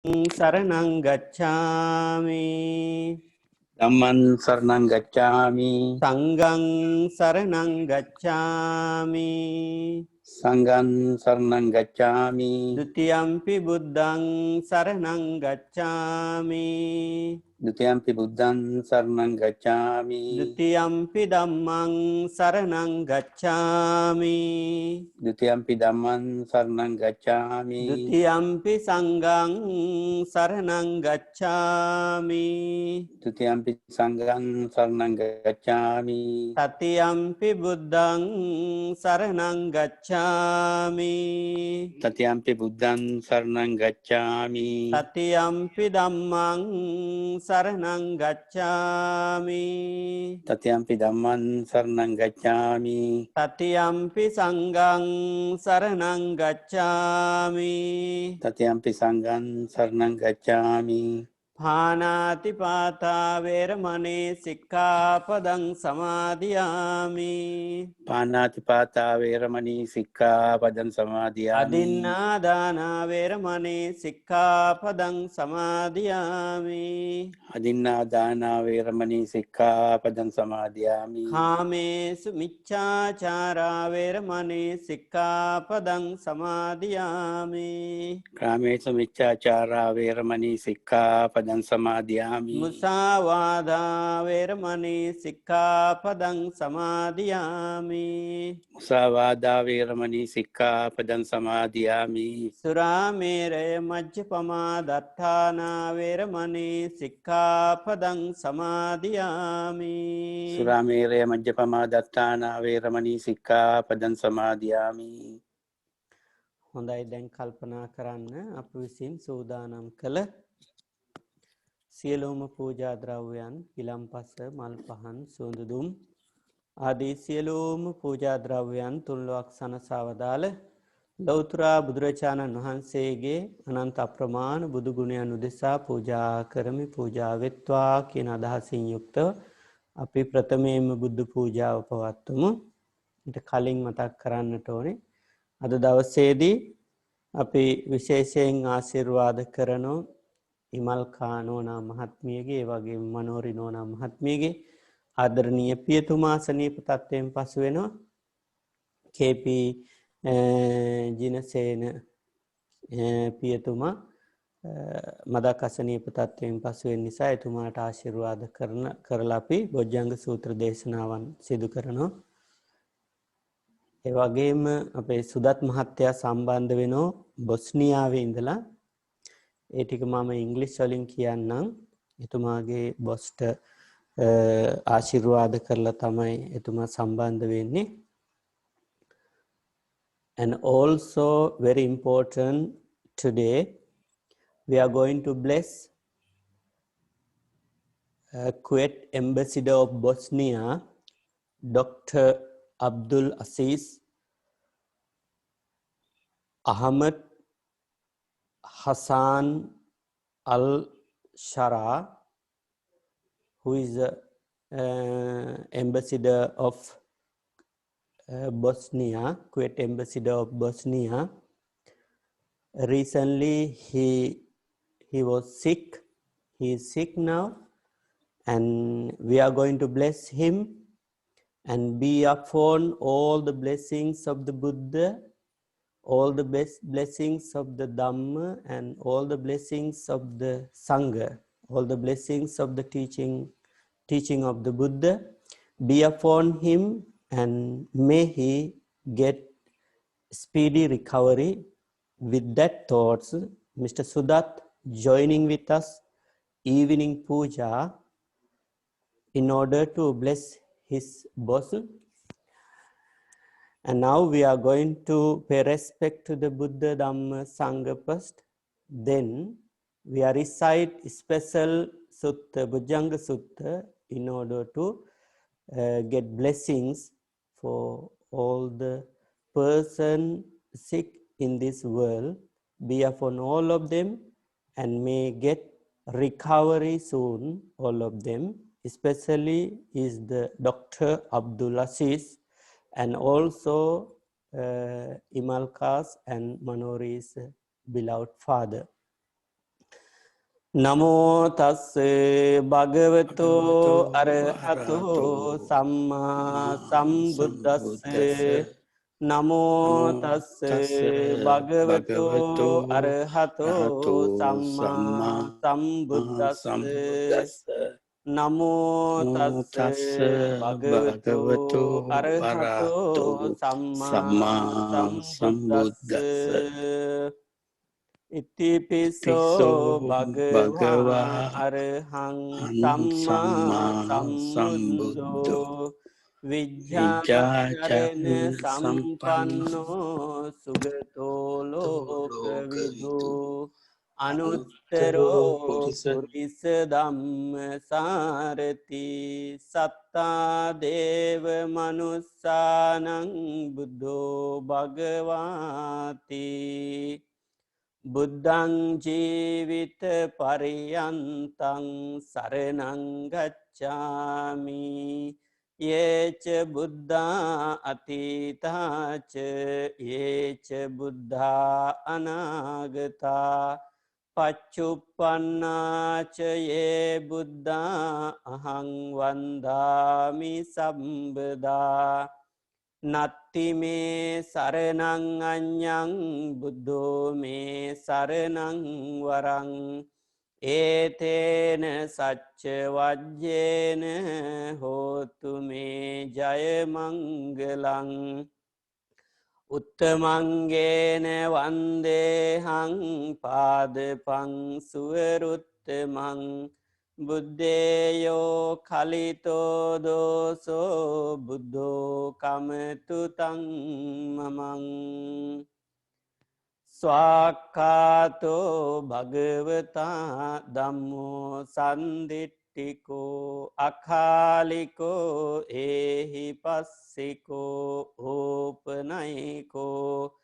शरणं गच्छामि Dhamman saranang gacchami. संघं शरणं गच्छामि Sanghan saranang gacchami. द्वितीयंपि बुद्धं शरणं गच्छामि Dutiyampi buddhan saranang gacchami. द्वितीयंपि धम्मं शरणं गच्छामि Dutiyampi dhamman saranang gacchami. द्वितीयंपि संघं शरणं गच्छामि Dutiyampi sanghan saranang gacchami. ततियंपि बुद्धं शरणं गच्छामि Tatiyampi buddhan saranang gacchami. ततियंपि धम्मं शरणं गच्छामि Tatiyampi dhamman saranang gacchami. ततियंपि संघं शरणं गच्छामि Tatiyampi sanghan saranang gacchami. පානාති පාතා වේරමණී සික්ඛාපදං සමාදියාමි Panatipata veramani sikkhapadam samadhiyami. අදින්නා දාන වේරමණී සික්ඛාපදං සමාදියාමි Adinnadana veramani sikkhapadam samadhiyami. කාමේසු මිච්ඡාචාරා වේරමණී සික්ඛාපදං සමාදියාමි Kamesu miccachara veramani sikkhapadam samadhiyami. මුසාවාදා වේරමණී සික්ඛාපදං සමාදියාමි Musavada veramani sikkhapadam samadhiyami. සුරාමේරය මජ්ජපමා දත්තානා වේරමණී සික්ඛාපදං සමාදියාමි Suramere majjapama dattana veramani sikkhapadam samadhiyami. හොඳයි දැන් කල්පනා කරන්න අප විසින් සූදානම් කළ සියලුම පූජා ද්‍රව්‍යයන් ගිලම්පස මල් පහන් සුවඳ දුම් ආදී සියලුම පූජා ද්‍රව්‍යයන් තුන්ලොවක් සනසවදාල ලෞතුරා බුදුරජාණන් වහන්සේගේ අනන්ත අප්‍රමාණ බුදු ගුණයන් උදෙසා පූජා කරමි පූජා වෙත්වා කියන අදහසින් යුක්තව අපි ප්‍රථමයෙන්ම බුද්ධ පූජාව පවත්වමු. ඊට කලින් මතක් කරන්නට ඕනේ අද දවසේදී අපි විශේෂයෙන් ආශිර්වාද කරනෝ ඉමල්කා නෝනා මහත්මියගේ ඒ වගේම මනෝරි නෝනා මහත්මියගේ ආදරණීය පියතුමා සනීප තත්ත්වයෙන් පසු වෙනවා කේ.පී. ජිනසේන පියතුමා මදක් අසනීප තත්ත්වයෙන් පසු වෙන නිසා එතුමාට ආශිර්වාද කරලා අපි බොජ්ජංග සූත්‍ර දේශනාවන් සිදු කරනවා. ඒ වගේම අපේ සුදත් මහත්තයා සම්බන්ධ වෙනෝ බොස්නියාවේ ඉඳලා ඒ ටික මම ඉංග්‍රීසි වලින් කියන්නම් එතුමාගේ බොස්ට ආශිර්වාද කරලා තමයි එතුමා සම්බන්ධ වෙන්නේ. And also very important today we are going to bless Kuwait Ambassador of Bosnia Dr. Abdul Aziz Ahmed Hassan Al-Shara, who is the ambassador of Bosnia, Kuwait Ambassador of Bosnia. Recently he was sick. He is sick now, and we are going to bless him and be upon all the blessings of the Buddha, all the best blessings of the Dhamma, and all the blessings of the Sangha, all the blessings of the teaching of the Buddha be upon him, and may he get speedy recovery. With that thoughts, Mr. Sudat joining with us evening puja in order to bless his boss. And now we are going to pay respect to the Buddha, Dhamma, Sangha first. Then we are recite special sutta, Bujjanga Sutta, in order to get blessings for all the person sick in this world. Be upon all of them and may get recovery soon, all of them. Especially is the Dr. Abdul Aziz, and also Imalkas and Manori's beloved father. නමෝ තස්ස භගවතෝ භගවතු අරහතෝ අරහතෝ සම්මා සම්මා සම්බුද්දස්ස සම්බුද්දස්ස. නමෝ නමෝ තස්ස තස්ස භගවතෝ භගවතු අරහතෝ අරහතෝ සම්මා සම්මා සම්බුද්දස්ස සම්බුද්දස්ස. නමෝ නමෝ තස්ස තස්ස භගවතෝ භගවතු අරහතෝ අරහතෝ සම්මා සම්මා සම්බුද්දස්ස සම්බුද්දස්ස. ඉතිපිසෝ තිසෝ භගවා භගවා අරහං සම්මා සම්මා සම්බුද්ධෝ සම්බුද්ධෝ විජ්ජාචරණ විජ්ජාචරණ සම්පන්නෝ සම්පන්නෝ සුගතෝ ලෝකවිදු ලෝකවිදු අනුත්තරෝ අනුත්තරෝ පුරිස පුරිස ධම්ම සාරති සත්තා දේව මනුස්සානං බුද්ධෝ භගවාති බුද්ධං ජීවිත පරියන්තං සරණං ගච්ඡාමි යේච බුද්ධා අතීතාච යේච බුද්ධා අනාගතා පච්චුප්පන්නාච යේ බුද්ධා අහං වන්දාමි සම්බදා නත්ති මේ සරණං අඤ්ඤං බුද්ධෝ මේ සරණං වරං ඒතේන සච්ච වජ්ජේන හෝතු මේ ජය මංගලං උත්තමංගේන වන්දේහං පාදපං සුවරුත්තමං බුද්ධේයෝ කලිතෝ දෝසෝ බුද්ධෝ කමතුතං මමං ස්වාක්කාතෝ භගවතා ධම්මෝ සන්දිට්ඨිකෝ අකාලිකෝ ඒහි පස්සිකෝ ඕපනයිකෝ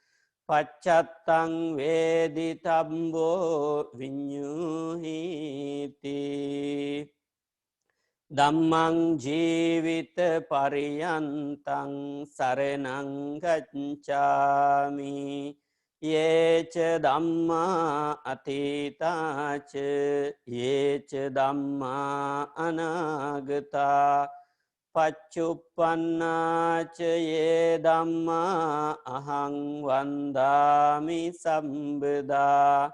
පච්චත්තං වේදි තම්බෝ විඤ්ඤුහිති ධම්මං ජීවිත පරියන්තං සරණං ගච්ඡාමි යේච ධම්මා අතීතාච යේච ධම්මා අනාගතා පච්චුප්පන්නාච යේ ධම්මා අහං වන්දාමි සම්බදා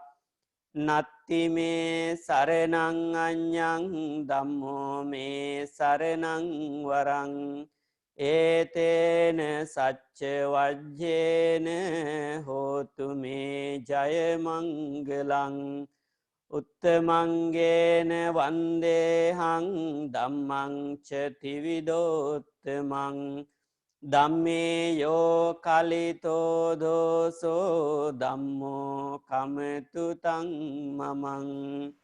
නත්ති මේ සරණං අඤ්ඤං ධම්මෝ මේ සරණං වරං ඒතේන සච්ච වජ්ජේන හෝතු මේ ජය මංගලං උත්තමංගේන වන්දේහං ධම්මං ච ත්‍රිවිධෝත්තමං ධම්මේ යෝ කලිතෝ දෝසෝ ධම්මෝ කමතුතං මමං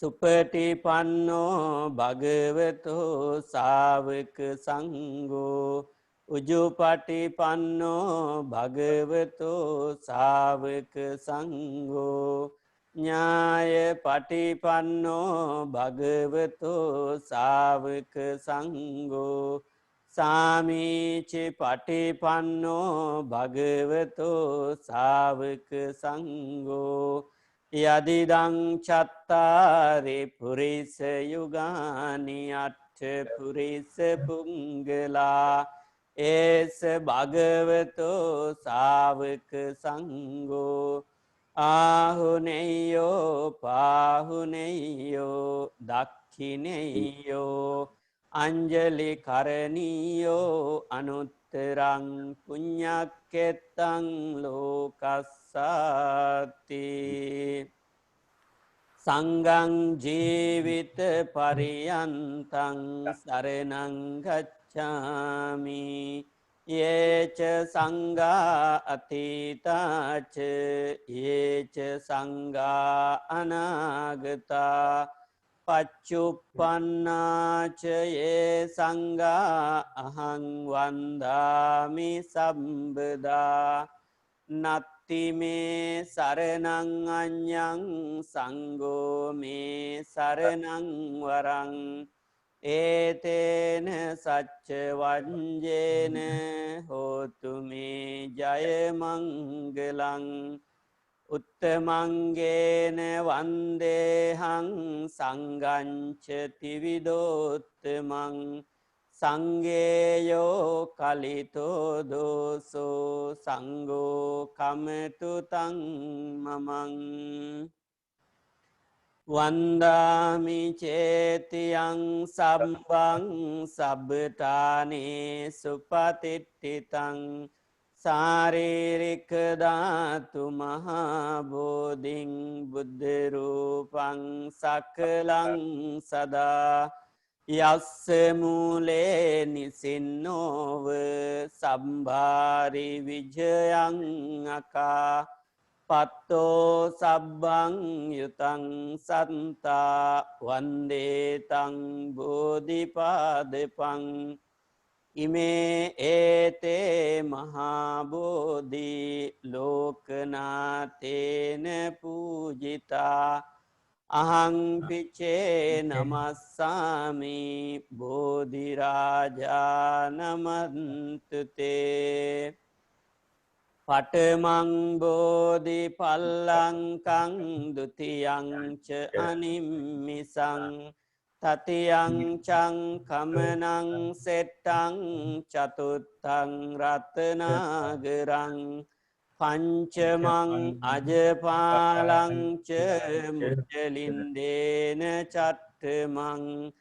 සුපටිපන්නෝ භගවතෝ සාවක සංඝෝ උජුපටිපන්නෝ භගවතෝ සාවක සංඝෝ ඥාය පටිපන්නෝ භගවතෝ සාවක සංඝෝ සාමීචි පටිපන්නෝ භගවතෝ සාවක සංඝෝ යදිදං චත්තාරි පුරිස යුගානි අට්ඨ පුරිස පුංගලා ඒස භගවතෝ සාවක සංඝෝ ආහුනේයෝ පාහුනේයෝ දක්ඛිනේයෝ අංජලි කරණීයෝ අනුත්තරං පුඤ්ඤක්කෙත්තං ලෝකස්සාති සංඝං ජීවිත පරියන්තං සරණං ගච්ඡාමි යේච සංඝා අතීතාච යේච සංඝා අනාගතා පච්චුප්පන්නාච යේ සංඝා අහං වන්දාමි සම්බදා නත්ති මේ සරණං අඤ්ඤං සංඝෝ මේ සරණං වරං ඒතේන සච්ච වංජේන හෝතු මේ ජය මංගලං උත්තමංගේන වන්දේහං සංගංච තිවිදෝත්තමං සංගේයෝ කලිතෝ දෝසෝ සංගෝ කමතු තං මමං වන්දාමි චේතියං සබ්බං සබ්බතානේ සුපතිට්ඨිතං සාරීරික ධාතු මහාබෝධින් බුද්ධරූපං සකලං සදා යස්ස මූලේ නිසින්නෝව සම්භාරි විජයං අකා පත්තෝ සබ්බං යුතං සන්තා වන්දේතං බෝධිපාදපං ඉමේ ඒතේ මහාබෝධි ලෝකනාතේන පූජිතා අහංපිචේ නමස්සාමි බෝධිරාජානමන්තුතේ පටමං බෝධි පල්ලංකං දුතියංච අනිම්මිසං තතියංචං කමනං සෙට්ටං චතුත්තං රතනාගරං පංචමං අජපාලංච මුචලින්දේන චට්ටමං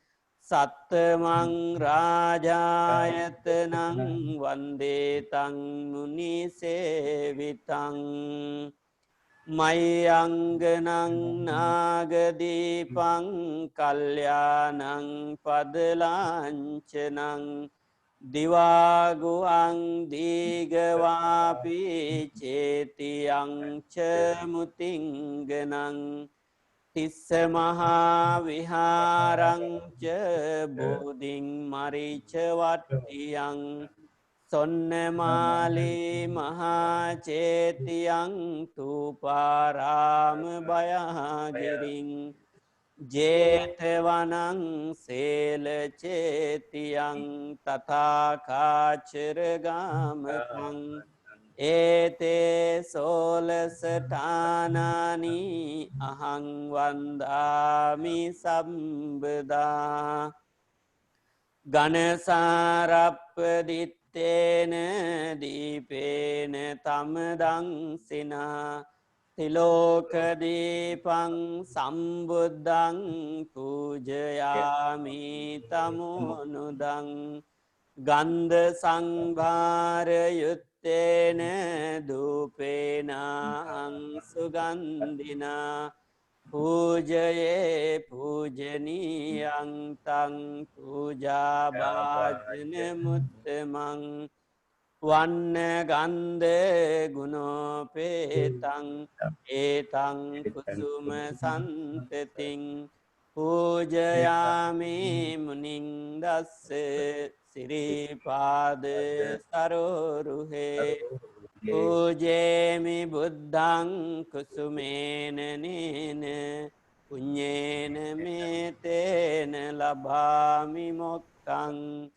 සත්තමං රාජායතනං වන්දේතං මුනිසේවිතං මයංගනං නාගදීපං කල්යානං පදලාංචනං දිවාගුවං දීගවාපි චේතියං ච මුතිංගනං තිස්ස මහා විහාරංච බෝධින් මරිච වට්ටියං සොන්නමාලී මහා චේතියං තූපාරාම බයාගිරින් ජේතවනං සේල චේතියං තථාකාචරගාමකං ඒතේ සෝලසඨානානි අහං වන්දාමි සම්බදා ගනසාරප්පදිත්තේන දීපේන තමදංසිනා තිලෝකදීපං සම්බුද්ධං පූජයාමි තමුනුදං ගන්ධ සංභාරයුත්තේන දූපේනං සුගන්ධිනා පූජයේ පූජනීයං තං පූජාභාජන මුත්තමං වන්න ගන්ධ ගුණෝපේතං ඒතං කුසුම සන්තතින් පූජයාමි මුනිං දස්ස සිරිපාද සරෝරුහේ පූජේමි බුද්ධං කුසුමේන නේන පුඤ්ඤේන මේතේන ලබාමි මොක්ඛං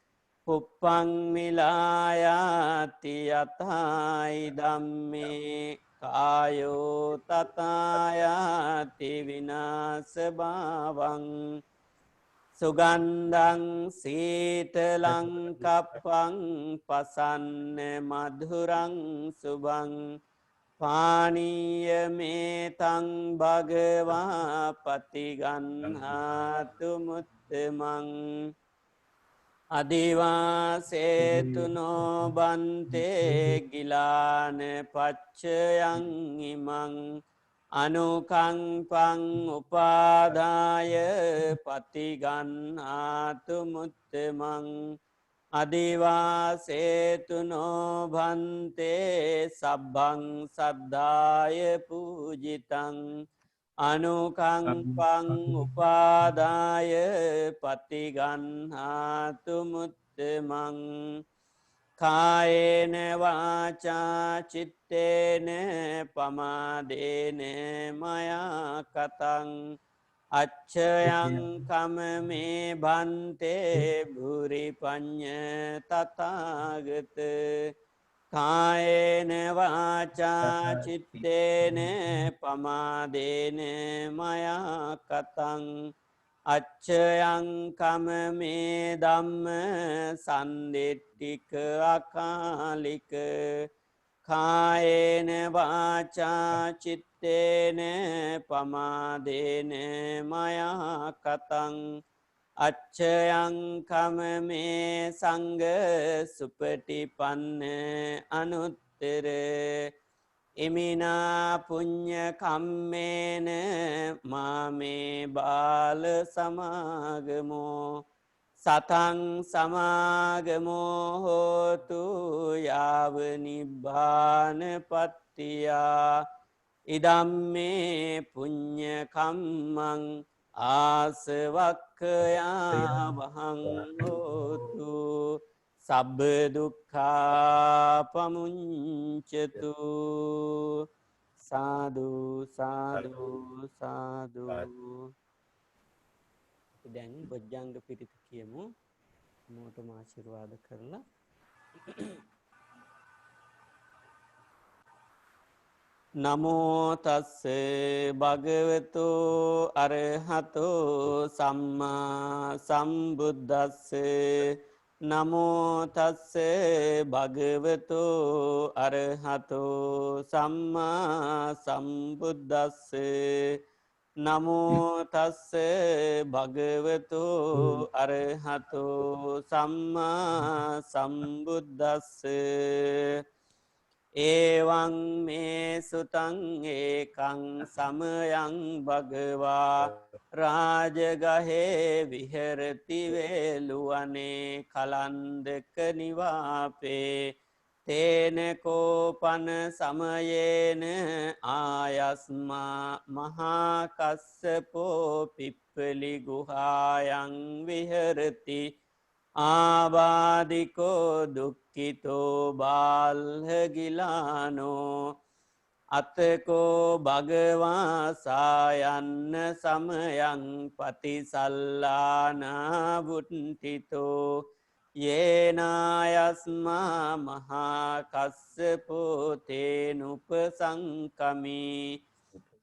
පුප්පං මිලායාති යතයි ධම්මේ කායෝ තථායාති විනාශ භාවං සුගන්ධං සීතලං කප්පං පසන්න මధుරං සුභං පානීය මේතං භගවා පතිගන්හාතු මුත්තමං අදිවාසේතුනෝ බන්තේ ගිලාන පච්චයං ඉමං අනුකංපං උපාදාය පතිගන්හාතු මුත්තමං අදිවාසේතුනෝ භන්තේ සබ්බං සද්ධාය පූජිතං අනුකංපං උපාදාය පතිගන්හාතු මුත්තමං කායේන වාචා චිත්තේන පමාදේන මයා කතං අච්චයං කම මේ බන්තේ භුරි පඤ්ඤ තථාගත කායේන වාචා චිත්තේන පමාදේන මයා කතං අච්චයං කම මේ ධම්ම සන්දිට්ඨික අකාලික කායේන වාචා චිත්තේන පමාදේන මයා කතං අච්චයං කම මේ සංඝ සුපටිපන්න අනුත්තර ඉමිනා පුඤ්ඤ කම්මේන මාමේ බාල සමාගමෝ සතං සමාගමෝ හෝතු යාව නිබ්බාන පත්තියා ඉදම්මේ පුඤ්ඤ කම්මං ආසවක්ඛයා වහං හෝතු සබ්බ දුක්ඛා පමුඤ්චතු සාදු සාදු සාදු. දැන් බොජ්ජංග පිරිත කියමු. මොටම ආශිර්වාද කරලා නමෝ තස්ස භගවතු අරහතෝ සම්මා සම්බුද්දස්ස නමෝ තස්ස භගවතු අරහතෝ සම්මා සම්බුද්දස්ස නමෝ තස්ස භගවතු අරහතෝ සම්මා සම්බුද්දස්ස ඒවං මේ සුතං ඒකං සමයං භගවා රාජගහේ විහෙරති වේලුවනේ කලන්දක නිවාපේ තේන කෝපන සමයේන ආයස්මා මහා කස්සපෝ පිප්පලි ගුහායන් විහෙරති ආබාධිකෝ දුක්ඛිතෝ බාල්හගිලානෝ අතකෝ භගවා සායන්න සමයං පතිසල්ලානා වුට්ඨිතෝ යේනායස්මා මහා කස්සපෝ තේනුපසංකමි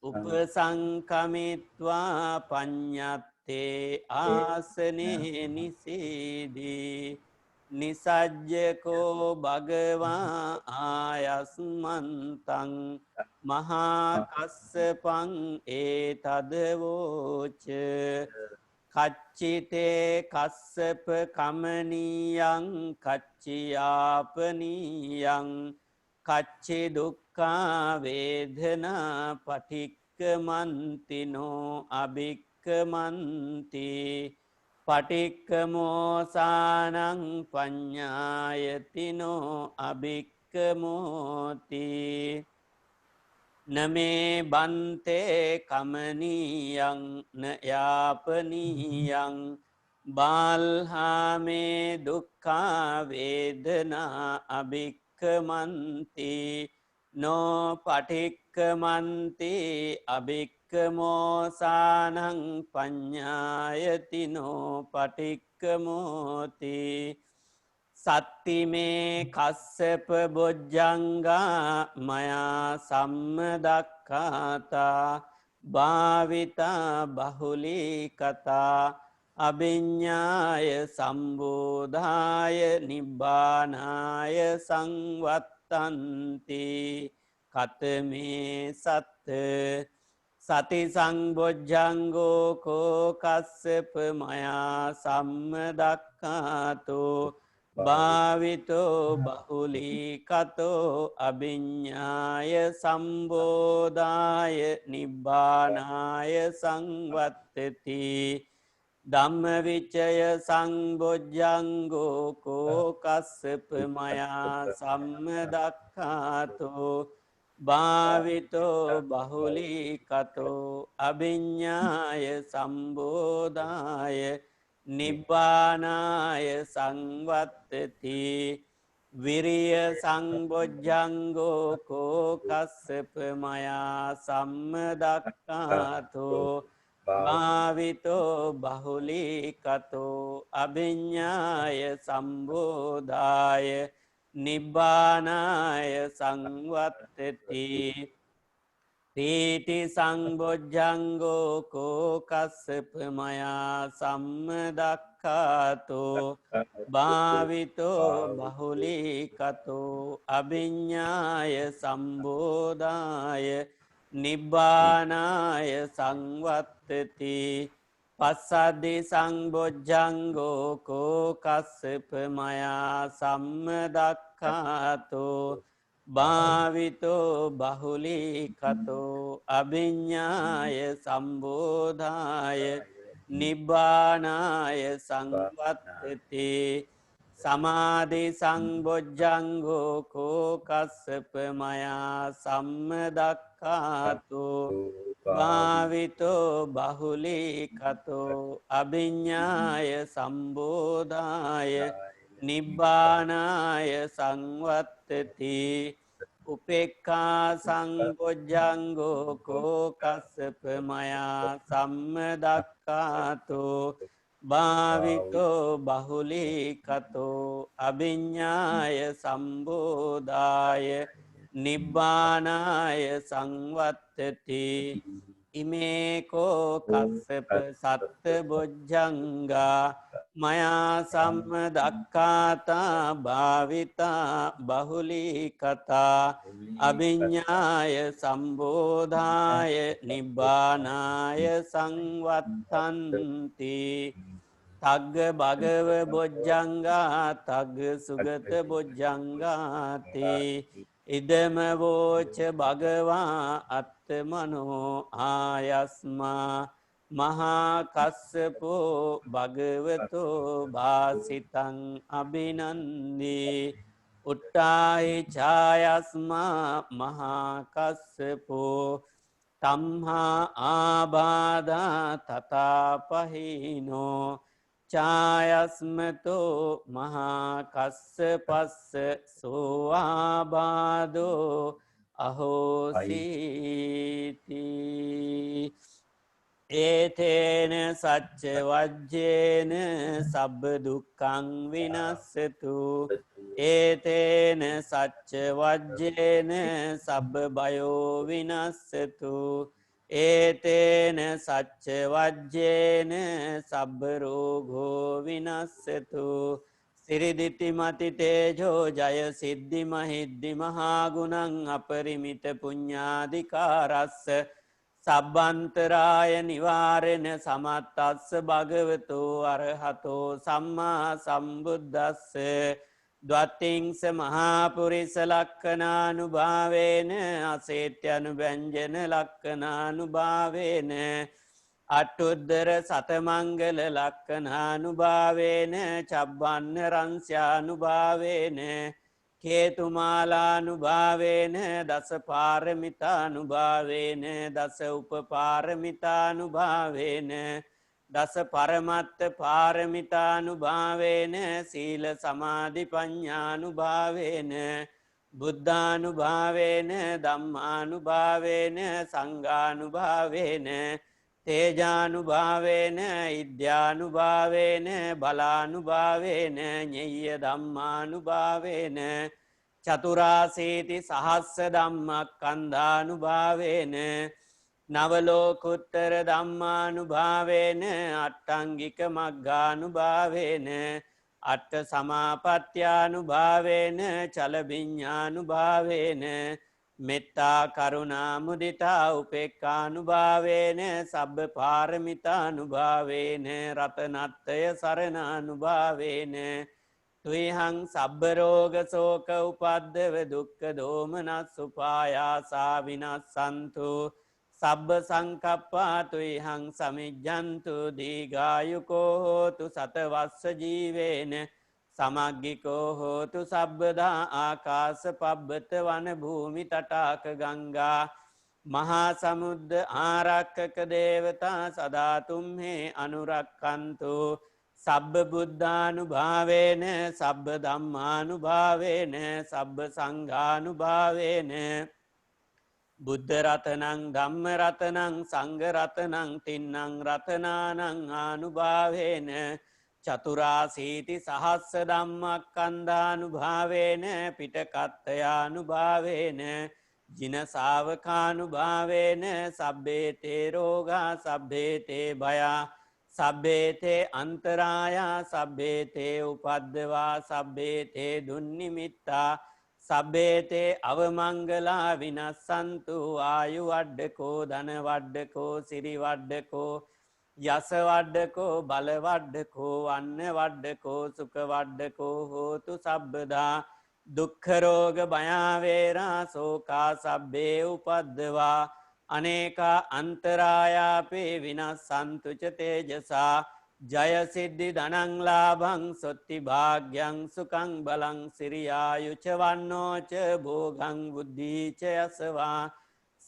උපසංකමිත්වා පඤ්ඤත්තේ ආසනේ නිසීදී නිසජ්ජකෝ භගවා ආයස්මන්තං මහා කස්සපං ඒතදවෝච කච්චිතේ කස්සප කමනීයං කච්චියාපනීයං කච්චි දුක්ඛා වේදනා පටික්කමන්තිනෝ අභික්කමන්ති පටික්කමෝසානං පඤ්ඤායතිනෝ අභික්කමෝති නමේ බන්තේ කමනීයං නයාපනීයං බාල්හාමේ දුක්ඛා වේදනා අභික්කමන්ති නෝ පටික්කමන්ති අභික්කමෝසානං පඤ්ඤායතිනෝ පටික්කමෝති සත්තිමේ කස්සප බොජ්ජංගා මයා සම්මදක්ඛාතා භාවිතා බහුලී කතා අභිඤ්ඤාය සම්බෝධාය නිබ්බානාය සංවත්තන්ති කතමේ සත්ත සති සංබොජ්ජංගෝ කෝ කස්සප මයා සම්මදක්ඛාතෝ භාවිතෝ බහුලී කතෝ අභිඤ්ඤාය සම්බෝධාය නිබ්බානාය සංවත්තති ධම්මවිචය සංබොජ්ජංගෝ කෝ කස්සප මයා සම්මදක්ඛාතෝ භාවිතෝ බහුලී කතෝ අභිඤ්ඤාය සම්බෝධාය නිබ්බානාය සංවත්තති විරිය සංබොජ්ජංගෝ කෝ කස්සප මයා සම්මදක්ඛාතෝ භාවිතෝ බහුලී කතෝ අභිඤ්ඤාය සම්බෝධාය නිබ්බානාය සංවත්තති පීටි සංබොජ්ජංගෝ කෝකස්සප මයා සම්මදක්ඛාතෝ භාවිතෝ බහුලීකතෝ අභිඤ්ඤාය සම්බෝධාය නිබ්බානාය සංවත්තති පස්සද්දි සංබොජ්ජංගෝ කෝකස්සප මයා සම්මදක්ඛාතෝ භාවිතෝ බහුලීකතෝ අභිඤ්ඤාය සම්බෝධාය නිබ්බානාය සංවත්තති සමාධි සංබොජ්ජංගෝ කෝකස්සප මයා සම්මදක්ඛාතෝ භාවිතෝ බහුලීකතෝ අභිඤ්ඤාය සම්බෝධාය නිබ්බානාය සංවත්තති උපේක්ඛා සංබොජ්ජංගෝ කෝකස්සප මයා සම්මදක්ඛාතෝ භාවිතෝ බහුලීකතෝ අභිඤ්ඤාය සම්බෝධාය නිබ්බානාය සංවත්තති ඉමේකෝ කස්සප සත්ත බොජ්ජංගා මයා සම්මදක්ඛාතා භාවිතා බහුලීකතා අභිඤ්ඤාය සම්බෝධාය නිබ්බානාය සංවත්තන්ති තග්ග භගව බොජ්ජංගා තග්ග සුගත බොජ්ජංගාති ඉදම වෝච භගවා අත්තමනෝ ආයස්මා මහා කස්සපෝ භගවතෝ භාසිතං අභිනන්දී උට්ටාහි ඡායස්මා මහා කස්සපෝ තම්හා ආබාධා තථාපහිනෝ ඡායස්මතෝ මහා කස්සපස්ස සෝආබාධෝ අහෝසීති ඒතේන සච්ච වජ්ජේන සබ්බ දුක්ඛං විනස්සතු ඒතේන සච්ච වජ්ජේන සබ්බ බයෝ විනස්සතු ඒතේන සච්ච වජ්ජේන සබ්බ රෝගෝ විනස්සතු සිරිදිට්ඨි මති තේජෝ ජය සිද්ධි මහිද්දි මහා ගුණං අපරිමිත පුඤ්ඤාධිකාරස්ස සබ්බන්තරාය නිවාරෙන සමත්තස්ස භගවතෝ අරහතෝ සම්මා සම්බුද්දස්ස ද්වත්තිංස මහාපුරිස ලක්ඛනානුභාවේන අසේත්‍යනු ව්‍යංජන ලක්ඛනානුභාවේන අට්ඨුද්දර සතමංගල ලක්ඛනානුභාවේන චබ්බන්න රංස්යානුභාවේන කේතුමාලානුභාවේන දස පාරමිතානුභාවේන දස උපපාරමිතානුභාවේන දස පරමත්ත පාරමිතානුභාවේන සීල සමාධි ප්‍රඥානුභාවේන බුද්ධානුභාවේන ධම්මානුභාවේන සංඝානුභාවේන තේජානුභාවේන ඉද්ධානුභාවේන බලානුභාවේන ඤෙය්‍ය ධම්මානුභාවේන චතුරාසීති සහස්ස ධම්මස්කන්ධානුභාවේන නවලෝකුත්තර ධම්මානුභාවේන අට්ඨංගික මග්ගානුභාවේන අට්ඨ සමාපත්ත්‍යානුභාවේන චලවිඤ්ඤානුභාවේන මෙත්තා කරුණා මුදිතා උපේක්ඛානුභාවේන සබ්බ පාරමිතානුභාවේන රතනත්තය සරණානුභාවේන තුයිහං සබ්බ රෝග ශෝක උපද්දව දුක්ඛ දෝමනස් උපායාසා විනස්සන්තු සබ්බ සංකප්පා තුයිහං සමිජ්ජන්තු දීඝායුකෝ හෝතු සතවස්ස ජීවේන සමග්ගිකෝ හෝතු සබ්බදා ආකාස පබ්බත වන භූමි තටාක ගංගා මහා සමුද්ද ආරක්කක දේවතා සදාතුම්හේ අනුරක්කන්තු සබ්බ බුද්ධානුභාවේන සබ්බ ධම්මානුභාවේන සබ්බ සංඝානුභාවේන බුද්ධ රතනං ධම්ම රතනං සංඝ රතනං තින්නං රතනානං ආනුභාවේන චතුරාසීති සහස්ස ධම්මක්ඛන්ධානුභාවේන පිටකත්තයානුභාවේන ජිනසාවකානුභාවේන සබ්බේතේ රෝගා සබ්බේතේ භයා සබ්බේතේ අන්තරායා සබ්බේතේ උපද්දවා සබ්බේතේ දුන්නිමිත්තා සබ්බේතේ අවමංගලා විනස්සන්තු ආයු වඩ්ඩකෝ ධන වඩ්ඩකෝ සිරි වඩ්ඩකෝ යස වඩ්ඩකෝ බල වඩ්ඩකෝ අන්න වඩ්ඩකෝ සුඛ වඩ්ඩකෝ හෝතු සබ්බදා දුක්ඛරෝග භයාවේරා සෝකා සබ්බේ උපද්දවා අනේකා අන්තරායාපේ විනස්සන්තුච තේජසා ජය සිද්ධි ධනං ලාභං සොත්ති භාග්‍යං සුඛං බලං සිරියායුච වන්නෝච භෝගං බුද්ධීච යසවා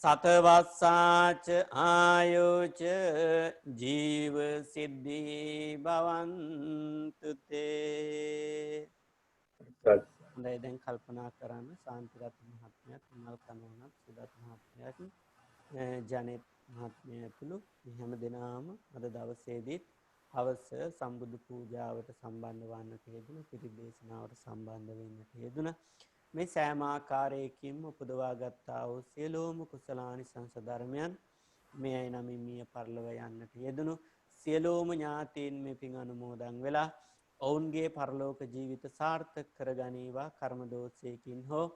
සතවස්සාච ආයුච ජීව සිද්ධී භවන්තුතේ. හොඳයි දැන් කල්පනා කරන්න සාන්තිරත් මහත්මයාත් මල් කනෝනත් සුදත් මහත්මයාත් ජනෙත් මහත්මය ඇතුළු හැම දෙනාම අද දවසේදීත් හවස සම්බුදු පූජාවට සම්බන්ධ වන්නට යෙදුන පිරිත් දේශනාවට සම්බන්ධ වෙන්නට යෙදුන මේ සෑම ආකාරයකින්ම උපදවා ගත්තා වූ සියලුම කුසලානිසංස ධර්මයන් මේ අය නමින් මිය පරලොව යන්නට යෙදුණු සියලුම ඥාතීන් මේ පින් අනුමෝදන් වෙලා ඔවුන්ගේ පරලෝක ජීවිත සාර්ථක කරගනීවා කර්ම දෝෂයකින් හෝ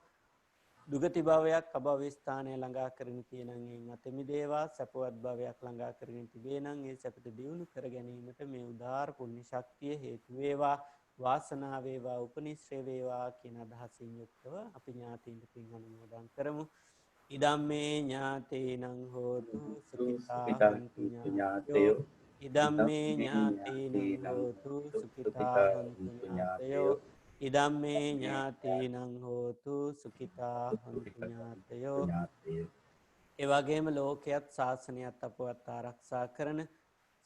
දුගති භවයක් අභව්‍ය ස්ථානය ළඟා කරගෙන තියෙනන් අත මිදේවා සපවත් භවයක් ළඟා කරගෙන තිබේ නම් ඒ සපත දියුණු කර ගැනීමට මේ උදාාර පුණ්‍ය ශක්තිය හේතු වේවා වාසනාව වේවා උපනිශ්‍රේ වේවා කියන අදහසින් යුක්තව අපි ඥාතීන්ට පින් අනුමෝදන් කරමු. ඉදම්මේ ඥාතේනං හෝතු සුඛිතා හොන්තු ඥාතයෝ ඉදම්මේ ඥාතේනං හෝතු සුඛිතා හොන්තු ඥාතයෝ ඉදම්මේ ඥාතේනං හෝතු සුඛිතා හොන්තු ඥාතයෝ. ඒ වගේම ලෝකයේත් ශාසනයත් අපවත් ආරක්ෂා කරන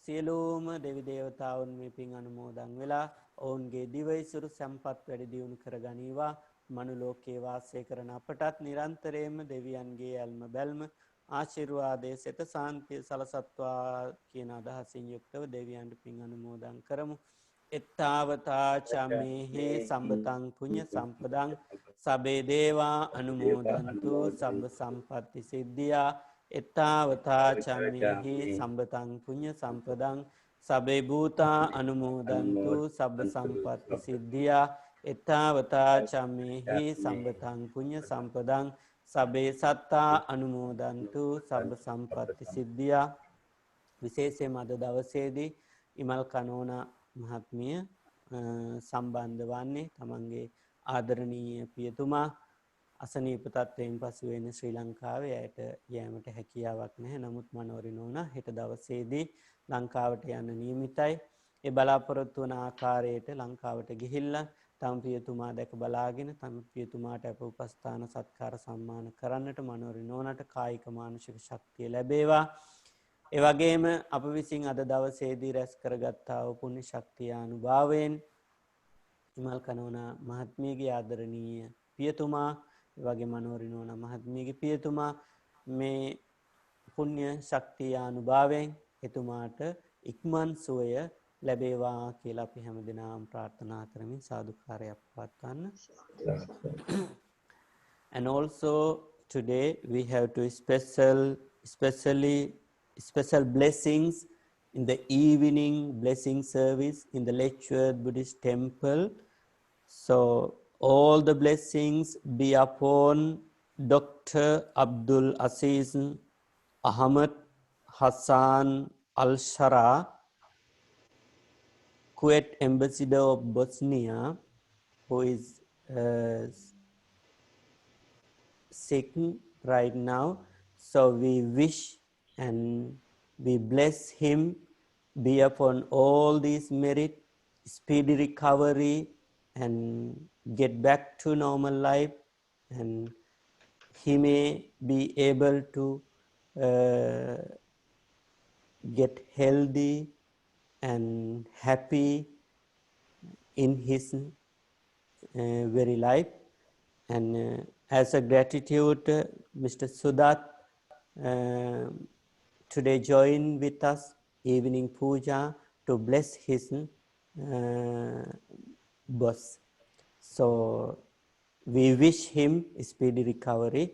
සියලුම දෙවි දේවතාවුන් මේ පින් අනුමෝදන් වෙලා ඔවුන්ගේ දිවයිසුරු සම්පත් වැඩි දියුණු කර ගනීවා. මනුලෝකයේ වාසය කරන අපටත් නිරන්තරයෙන්ම දෙවියන්ගේ ඇල්ම බැල්ම ආශිර්වාදයේ සෙත සාන්තිය සලසත්වා කියන අදහසින් යුක්තව දෙවියන්ට පින් අනුමෝදන් කරමු. එත්තාවතා චම්මේහි සම්බතං පුඤ්ඤ සම්පදං සබේ දේවා අනුමෝදන්තු සබ්බ සම්පatti සිද්ධියා. එත්තාවතා චම්මේහි සම්බතං පුඤ්ඤ සම්පදං සබේ භූතා අනුමෝදන්තු සබ්බ සම්පatti සිද්ධියා. එත්තාවතා චම්මේහි සම්බතං පුඤ්ඤ සම්පදං සබේ සත්තා අනුමෝදන්තු සබ්බ සම්පatti සිද්ධියා. විශේෂයෙන්ම අද දවසේදී ඉමල් කනෝනා මහත්මිය සම්බන්ධ වන්නේ තමන්ගේ ආදරණීය පියතුමා අසනීප තත්වයෙන් පසු වෙන ශ්‍රී ලංකාවේ ඇයට යෑමට හැකියාවක් නැහැ. නමුත් මනෝරි නෝනා හෙට දවසේදී ලංකාවට යන්න නියමිතයි. ඒ බලාපොරොත්තු වන ආකාරයට ලංකාවට ගිහිල්ලා තම පියතුමා දැක බලාගෙන තම පියතුමාට අප උපස්ථාන සත්කාර සම්මාන කරන්නට මනෝරි නෝනාට කායික මානසික ශක්තිය ලැබේවා. ඒ වගේම අප විසින් අද දවසේදී රැස් කරගත්තා වූ පුණ්‍ය ශක්තිය අනුභවයෙන් ඉමල් කනෝනා මහත්මියගේ ආදරණීය පියතුමා ඒ වගේ මනෝරි නෝනා මහත්මියගේ පියතුමා මේ පුණ්‍ය ශක්තිය අනුභවයෙන් එතුමාට ඉක්මන් සුවය ලැබේවා කියලා අපි හැමදෙනාම ප්‍රාර්ථනා කරමින් සාදුකාරයක් පවත්වන්න. And also today we have to special blessings in the evening blessing service in the Lecture Buddhist Temple. So all the blessings be upon Dr. Abdul Aziz Ahmad Hassan Al-Shara, Kuwait Ambassador of Bosnia, who is sick right now. So we wish and we bless him, be upon all these merit, speedy recovery and get back to normal life, and he may be able to get healthy and happy in his very life. And as a gratitude, Mr. Sudat today joined with us evening puja to bless his boss. So we wish him speedy recovery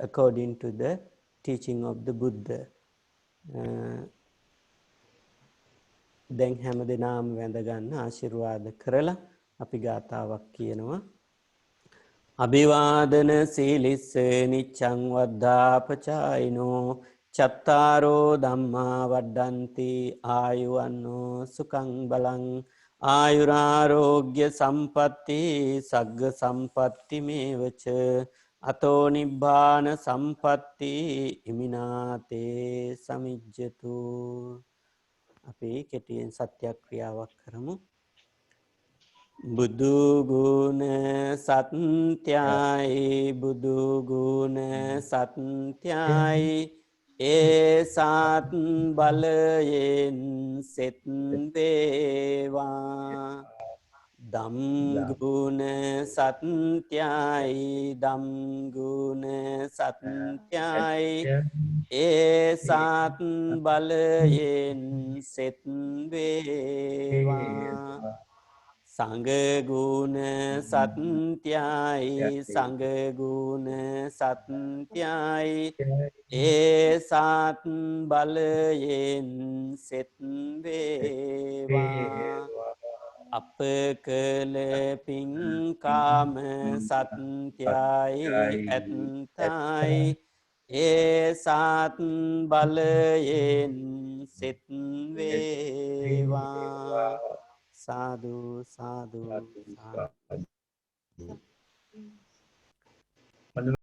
according to the teaching of the Buddha. දැන් හැම දිනම වැඳ ගන්න ආශිර්වාද කරලා අපි ගාතාවක් කියනවා. අභිවාදන සීලිස්ස නිච්ඡං වද්ධාපචායිනෝ චත්තාරෝ ධම්මා වඩ්ඩන්ති ආයුවන්නෝ සුඛං බලං ආයුරාෝග්‍ය සම්පatti සග්ග සම්පatti මේවච අතෝ නිබ්බාන සම්පatti ඉමිනාතේ සමිජ්ජතු. අපි කෙටියෙන් සත්‍යක්‍රියාවක් කරමු. බුදු ගුණ සත්‍යයි බුදු ගුණ සත්‍යයි ඒ සත් බලයෙන් සෙත් වේවා. දම් ගුණ සත්‍යයි දම් ගුණ සත්‍යයි ඒ සත් බලයෙන් සෙත් වේවා. සංඝගුණ සත්‍යයි සංඝගුණ සත්‍යයි ඒ සත් බලයෙන් සෙත් වේවා. අප කළ පින්කාම සත්‍යයි ඇත්තයි ඒ සත් බලයෙන් සෙත් වේවා. සාදු සාදු සාදු.